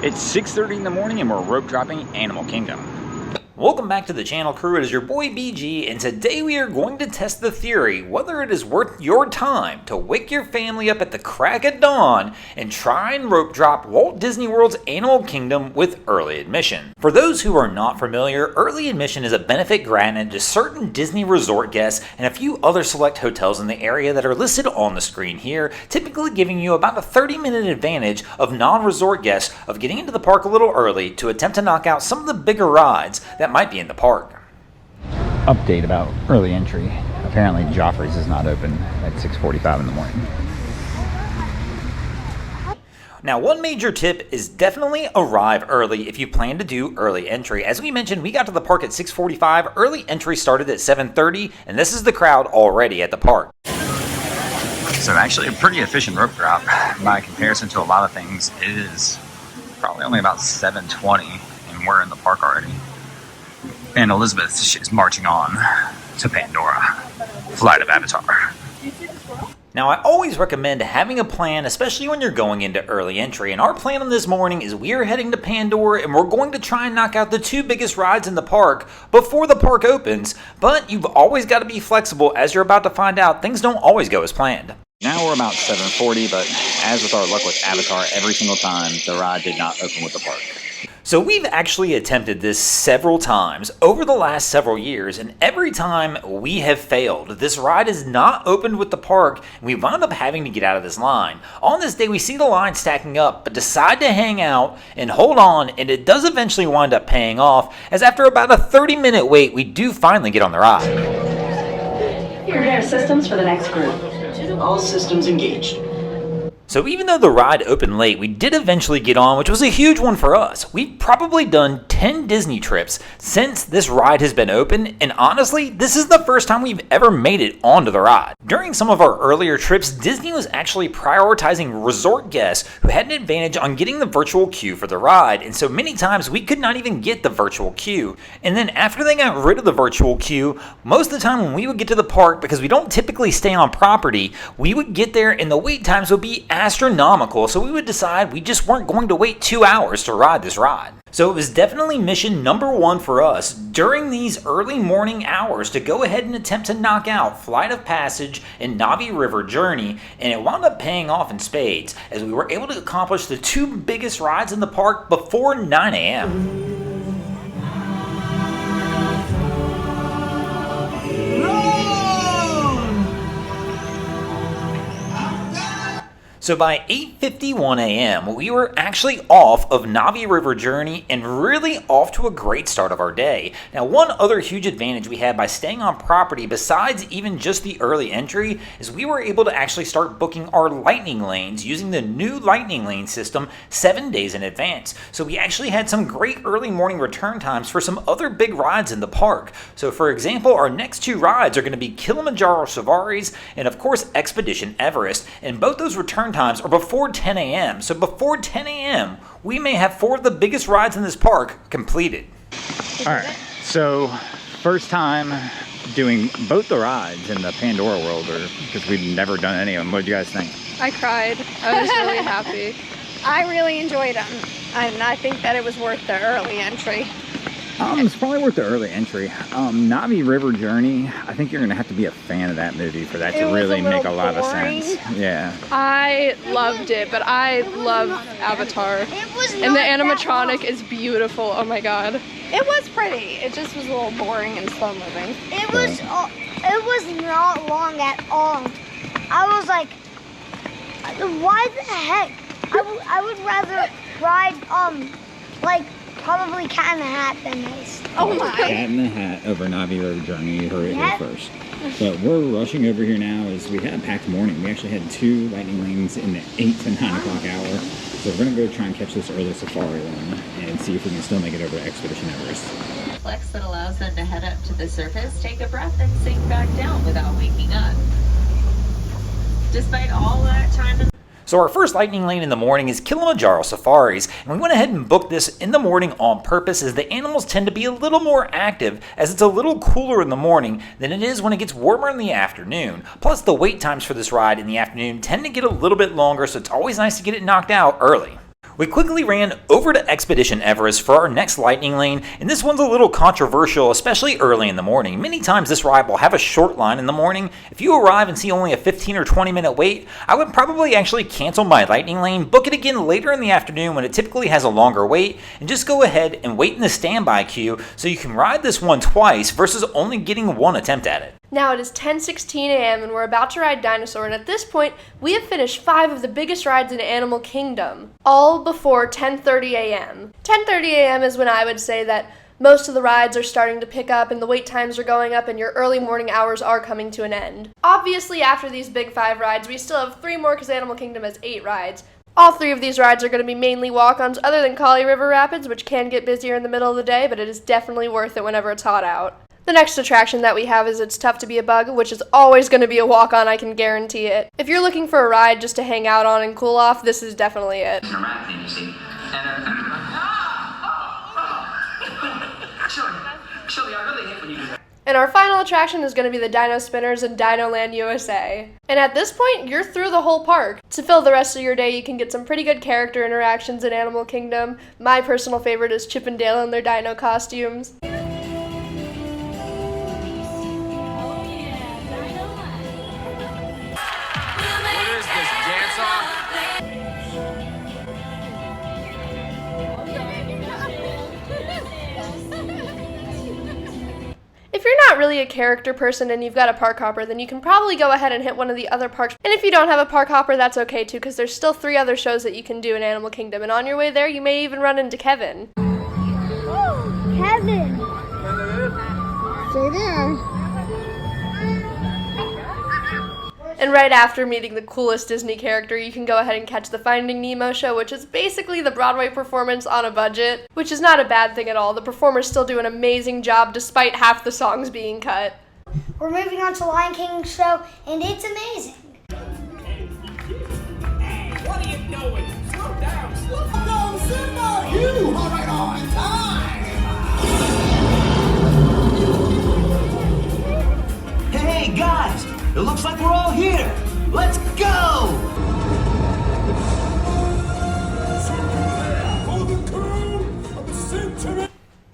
It's 6:30 in the morning and we're rope dropping Animal Kingdom. Welcome back to the channel, crew. It is your boy BG, and today we are going to test the theory whether it is worth your time to wake your family up at the crack of dawn and try and rope drop Walt Disney World's Animal Kingdom with early admission. For those who are not familiar, early admission is a benefit granted to certain Disney resort guests and a few other select hotels in the area that are listed on the screen here, typically giving you about a 30-minute advantage of non-resort guests of getting into the park a little early to attempt to knock out some of the bigger rides that might be in the park. Update about early entry. Apparently Joffrey's is not open at 6:45 in the morning. Now, one major tip is definitely arrive early if you plan to do early entry. As we mentioned, we got to the park at 6:45. Early entry started at 7:30, and this is the crowd already at the park. So actually a pretty efficient rope drop by comparison to a lot of things. It is probably only about 7:20 and we're in the park already. And Elizabeth is marching on to Pandora, Flight of Avatar. Now, I always recommend having a plan, especially when you're going into early entry. And our plan on this morning is we are heading to Pandora and we're going to try and knock out the two biggest rides in the park before the park opens. But you've always got to be flexible. As you're about to find out, things don't always go as planned. Now we're about 7:40, but as with our luck with Avatar, every single time the ride did not open with the park. So we've actually attempted this several times over the last several years, and every time we have failed. This ride is not opened with the park, and we wound up having to get out of this line. On this day, we see the line stacking up, but decide to hang out and hold on, and it does eventually wind up paying off, as after about a 30-minute wait, we do finally get on the ride. Prepare systems for the next group. All systems engaged. So even though the ride opened late, we did eventually get on, which was a huge one for us. We've probably done 10 Disney trips since this ride has been open, and honestly, this is the first time we've ever made it onto the ride. During some of our earlier trips, Disney was actually prioritizing resort guests who had an advantage on getting the virtual queue for the ride, and so many times we could not even get the virtual queue. And then after they got rid of the virtual queue, most of the time when we would get to the park, because we don't typically stay on property, we would get there and the wait times would be astronomical, so we would decide we just weren't going to wait 2 hours to ride this ride. So it was definitely mission number one for us during these early morning hours to go ahead and attempt to knock out Flight of Passage and Navi River Journey, and it wound up paying off in spades as we were able to accomplish the two biggest rides in the park before 9 a.m. So by 8:51 a.m., we were actually off of Navi River Journey and really off to a great start of our day. Now, one other huge advantage we had by staying on property, besides even just the early entry, is we were able to actually start booking our lightning lanes using the new lightning lane system 7 days in advance. So we actually had some great early morning return times for some other big rides in the park. So for example, our next two rides are going to be Kilimanjaro Safaris and of course Expedition Everest, and both those return times are before 10 a.m. So before 10 a.m., we may have four of the biggest rides in this park completed. All right, so first time doing both the rides in the Pandora world, or because we've never done any of them. What did you guys think? I cried. I was really happy. I really enjoyed them, and I think that it was worth the early entry. It's probably worth the early entry. Navi River Journey, I think you're going to have to be a fan of that movie for that to really make a lot of sense. Yeah. I loved it, but I love Avatar. And the animatronic is beautiful. Oh my god. It was pretty. It just was a little boring and slow moving. It was not long at all. I was like, why the heck? I would rather ride like probably Cat in the Hat than this. Oh my! Cat in the Hat over Navi River Journey. You heard it here first. But we're rushing over here now as we had a packed morning. We actually had two lightning lanes in the 8 to 9 o'clock hour. So we're going to go try and catch this early safari one and see if we can still make it over to Expedition Everest. Flex that allows them to head up to the surface, take a breath, and sink back down without waking up. Despite all that time in So our first lightning lane in the morning is Kilimanjaro Safaris, and we went ahead and booked this in the morning on purpose as the animals tend to be a little more active as it's a little cooler in the morning than it is when it gets warmer in the afternoon. Plus the wait times for this ride in the afternoon tend to get a little bit longer, so it's always nice to get it knocked out early. We quickly ran over to Expedition Everest for our next lightning lane, and this one's a little controversial, especially early in the morning. Many times this ride will have a short line in the morning. If you arrive and see only a 15 or 20 minute wait, I would probably actually cancel my lightning lane, book it again later in the afternoon when it typically has a longer wait, and just go ahead and wait in the standby queue so you can ride this one twice versus only getting one attempt at it. Now it is 10:16 a.m. and we're about to ride Dinosaur, and at this point, we have finished 5 of the biggest rides in Animal Kingdom, all before 10:30 a.m. 10:30 a.m. is when I would say that most of the rides are starting to pick up and the wait times are going up and your early morning hours are coming to an end. Obviously, after these big 5 rides, we still have 3 more because Animal Kingdom has 8 rides. All 3 of these rides are going to be mainly walk-ons other than Kali River Rapids, which can get busier in the middle of the day, but it is definitely worth it whenever it's hot out. The next attraction that we have is It's Tough to Be a Bug, which is always going to be a walk-on, I can guarantee it. If you're looking for a ride just to hang out on and cool off, this is definitely it. And our final attraction is going to be the Dino Spinners in Dino Land USA. And at this point, you're through the whole park. To fill the rest of your day, you can get some pretty good character interactions in Animal Kingdom. My personal favorite is Chip and Dale in their dino costumes. If you're not really a character person and you've got a park hopper, then you can probably go ahead and hit one of the other parks. And if you don't have a park hopper, that's okay too, because there's still 3 other shows that you can do in Animal Kingdom. And on your way there, you may even run into Kevin. Kevin! Stay there. And right after meeting the coolest Disney character, you can go ahead and catch the Finding Nemo show, which is basically the Broadway performance on a budget, which is not a bad thing at all. The performers still do an amazing job despite half the songs being cut. We're moving on to Lion King show, and it's amazing. Hey, what are you doing? Slow down, slow down, Simba! You are right on time! Hey, guys! It looks like we're all here! Let's go!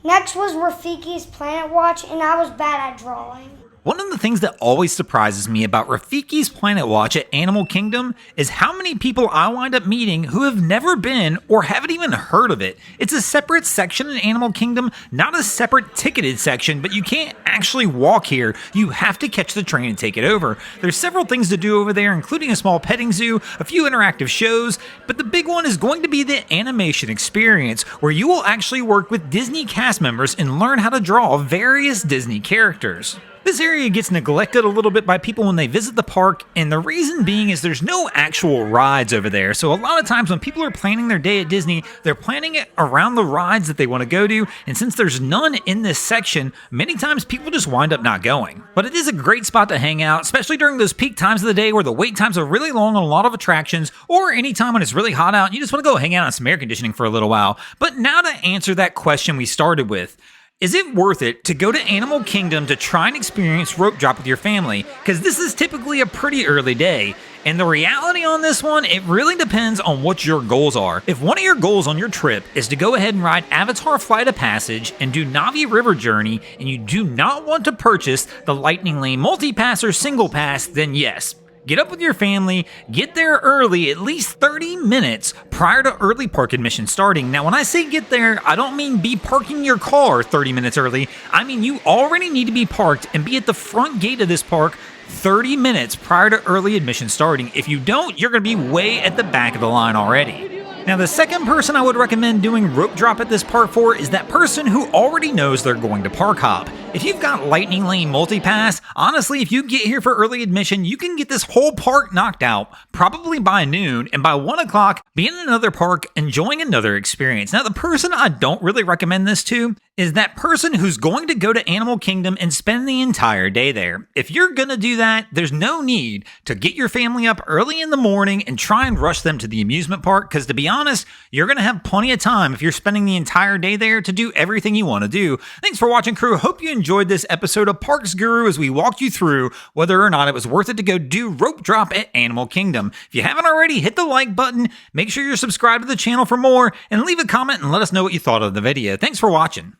Next was Rafiki's Planet Watch, and I was bad at drawing. One of the things that always surprises me about Rafiki's Planet Watch at Animal Kingdom is how many people I wind up meeting who have never been or haven't even heard of it. It's a separate section in Animal Kingdom, not a separate ticketed section, but you can't actually walk here. You have to catch the train and take it over. There's several things to do over there, including a small petting zoo, a few interactive shows, but the big one is going to be the animation experience, where you will actually work with Disney cast members and learn how to draw various Disney characters. This area gets neglected a little bit by people when they visit the park, and the reason being is there's no actual rides over there. So a lot of times when people are planning their day at Disney, they're planning it around the rides that they want to go to, and since there's none in this section, many times people just wind up not going. But it is a great spot to hang out, especially during those peak times of the day where the wait times are really long on a lot of attractions, or anytime when it's really hot out and you just want to go hang out in some air conditioning for a little while. But now to answer that question we started with, is it worth it to go to Animal Kingdom to try and experience rope drop with your family? Because this is typically a pretty early day. And the reality on this one, it really depends on what your goals are. If one of your goals on your trip is to go ahead and ride Avatar Flight of Passage and do Na'vi River Journey, and you do not want to purchase the Lightning Lane Multi-Pass or Single Pass, then yes. Get up with your family, get there early, at least 30 minutes prior to early park admission starting. Now, when I say get there, I don't mean be parking your car 30 minutes early. I mean you already need to be parked and be at the front gate of this park 30 minutes prior to early admission starting. If you don't, you're going to be way at the back of the line already. Now, the second person I would recommend doing rope drop at this park for is that person who already knows they're going to park hop. If you've got Lightning Lane Multi-Pass, honestly, if you get here for early admission, you can get this whole park knocked out, probably by noon, and by 1 o'clock, be in another park, enjoying another experience. Now, the person I don't really recommend this to is that person who's going to go to Animal Kingdom and spend the entire day there. If you're going to do that, there's no need to get your family up early in the morning and try and rush them to the amusement park, because to be honest, you're going to have plenty of time if you're spending the entire day there to do everything you want to do. Thanks for watching, crew. Hope you enjoyed this episode of Parks Guru as we walked you through whether or not it was worth it to go do rope drop at Animal Kingdom. If you haven't already, hit the like button, make sure you're subscribed to the channel for more, and leave a comment and let us know what you thought of the video. Thanks for watching.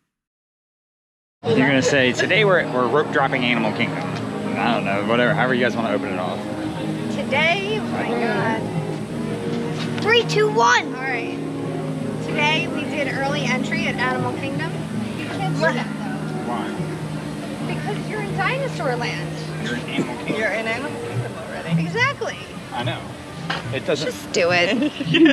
You're going to say, today we're rope dropping Animal Kingdom. I don't know, whatever, however you guys want to open it off. Today, oh my God. 3, 2, 1. All right. Today we did early entry at Animal Kingdom. You can't do that though. Why? Because you're in Dinosaur Land. You're in Animal Kingdom. You're in Animal Kingdom already. Exactly. I know. It doesn't... Just do it.